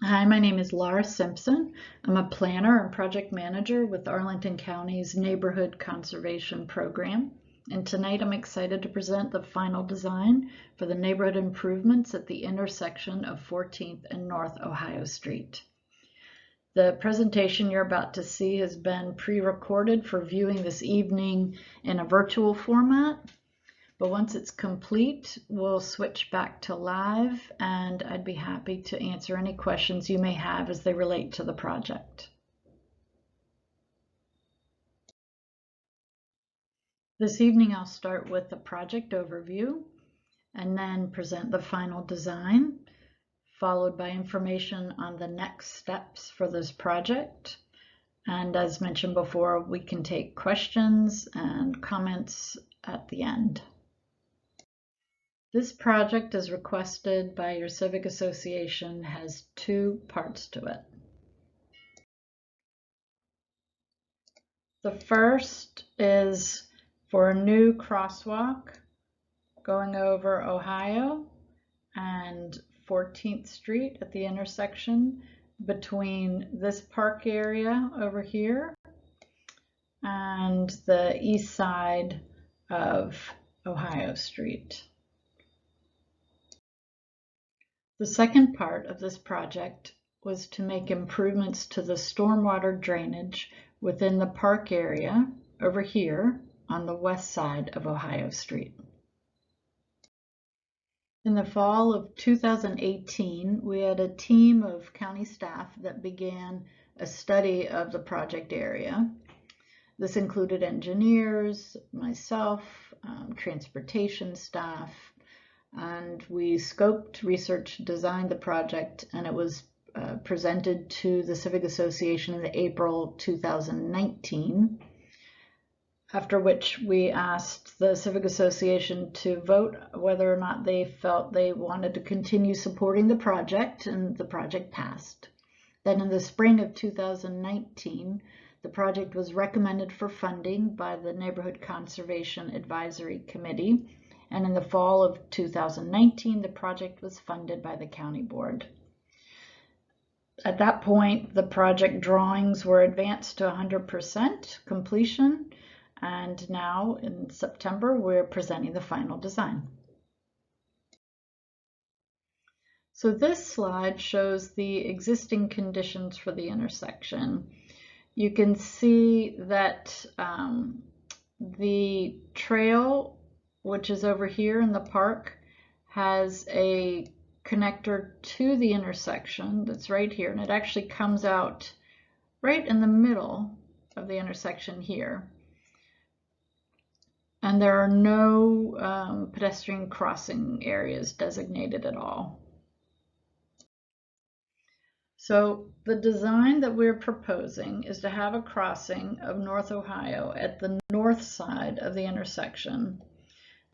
Hi, my name is Laura Simpson. I'm a planner and project manager with Arlington County's Neighborhood Conservation Program. And tonight I'm excited to present the final design for the neighborhood improvements at the intersection of 14th and North Ohio Street. The presentation you're about to see has been pre-recorded for viewing this evening in a virtual format. But once it's complete, we'll switch back to live, and I'd be happy to answer any questions you may have as they relate to the project. This evening, I'll start with the project overview and then present the final design, followed by information on the next steps for this project. And as mentioned before, we can take questions and comments at the end. This project, as requested by your civic association, has two parts to it. The first is for a new crosswalk going over Ohio and 14th Street at the intersection between this park area over here and the east side of Ohio Street. The second part of this project was to make improvements to the stormwater drainage within the park area over here on the west side of Ohio Street. In the fall of 2018, we had a team of county staff that began a study of the project area. This included engineers, myself, transportation staff, and we scoped, researched, designed the project, and it was presented to the Civic Association in April 2019, after which we asked the Civic Association to vote whether or not they felt they wanted to continue supporting the project, and the project passed. Then in the spring of 2019, the project was recommended for funding by the Neighborhood Conservation Advisory Committee, and in the fall of 2019, the project was funded by the county board. At that point, the project drawings were advanced to 100% completion, and now in September, we're presenting the final design. So this slide shows the existing conditions for the intersection. You can see that the trail, which is over here in the park, has a connector to the intersection that's right here, and it actually comes out right in the middle of the intersection here. And there are no pedestrian crossing areas designated at all. So the design that we're proposing is to have a crossing of North Ohio at the north side of the intersection.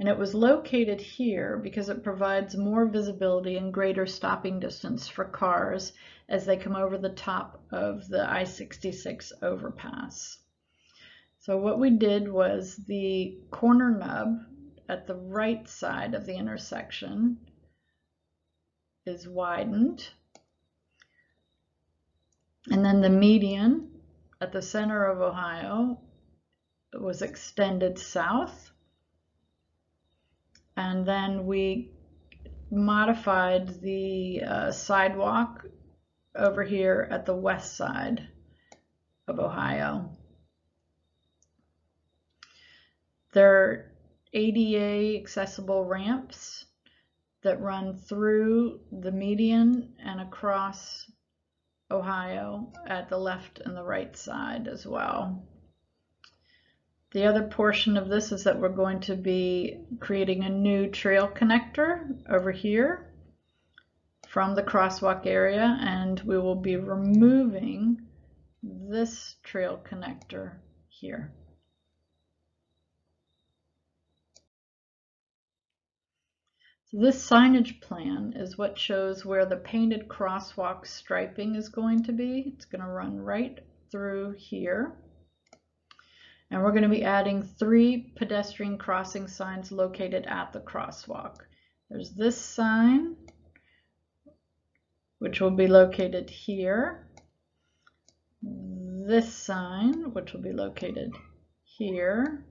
And it was located here because it provides more visibility and greater stopping distance for cars as they come over the top of the I-66 overpass. So what we did was the corner nub at the right side of the intersection is widened. And then the median at the center of Ohio was extended south. And then we modified the sidewalk over here at the west side of Ohio. There are ADA accessible ramps that run through the median and across Ohio at the left and the right side as well. The other portion of this is that we're going to be creating a new trail connector over here from the crosswalk area, and we will be removing this trail connector here. So this signage plan is what shows where the painted crosswalk striping is going to be. It's going to run right through here. And we're going to be adding 3 pedestrian crossing signs located at the crosswalk. There's this sign which will be located here. This sign, which will be located here.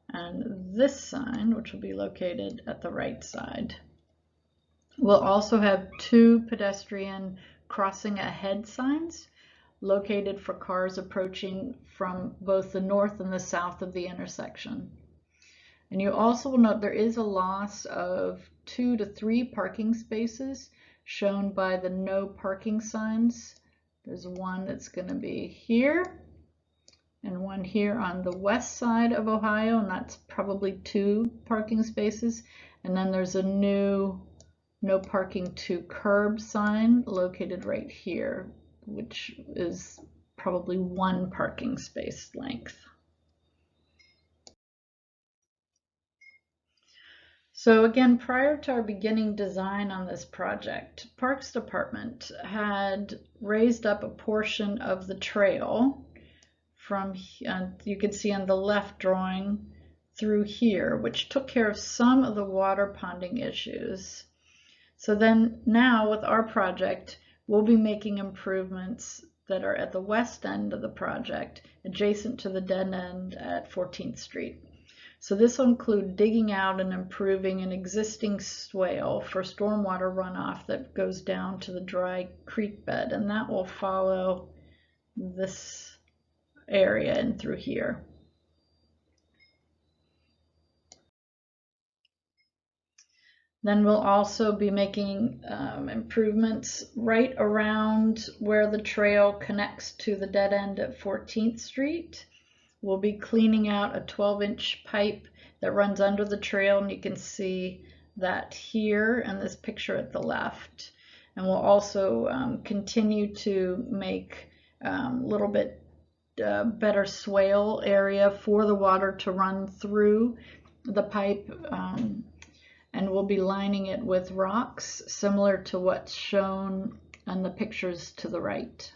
And this sign, which will be located at the right side. We'll also have 2 pedestrian crossing ahead signs located for cars approaching from both the north and the south of the intersection. And you also will note there is a loss of 2 to 3 parking spaces shown by the no parking signs. There's one that's going to be here and one here on the west side of Ohio, and that's probably 2 parking spaces. And then there's a new no parking to curb sign located right here, which is probably 1 parking space length. So again, prior to our beginning design on this project, Parks Department had raised up a portion of the trail from, you can see on the left drawing, through here, which took care of some of the water ponding issues. So then now with our project, we'll be making improvements that are at the west end of the project, adjacent to the dead end at 14th Street. So this will include digging out and improving an existing swale for stormwater runoff that goes down to the dry creek bed, and that will follow this area and through here. Then we'll also be making improvements right around where the trail connects to the dead end at 14th Street. We'll be cleaning out a 12-inch pipe that runs under the trail, and you can see that here in this picture at the left. And we'll also continue to make a little bit better swale area for the water to run through the pipe. And we'll be lining it with rocks, similar to what's shown on the pictures to the right.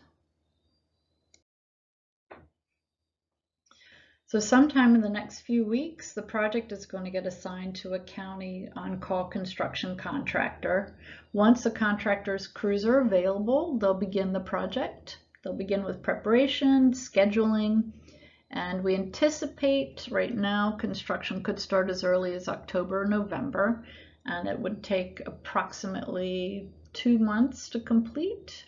So sometime in the next few weeks, the project is going to get assigned to a county on-call construction contractor. Once the contractor's crews are available, they'll begin the project. They'll begin with preparation, scheduling, and we anticipate right now construction could start as early as October or November, and it would take approximately 2 months to complete.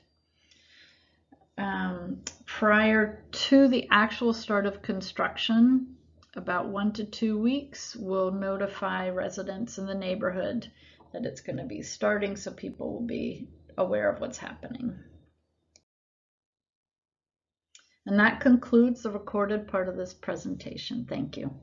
Prior to the actual start of construction, about 1 to 2 weeks, we'll notify residents in the neighborhood that it's going to be starting, so people will be aware of what's happening. And that concludes the recorded part of this presentation. Thank you.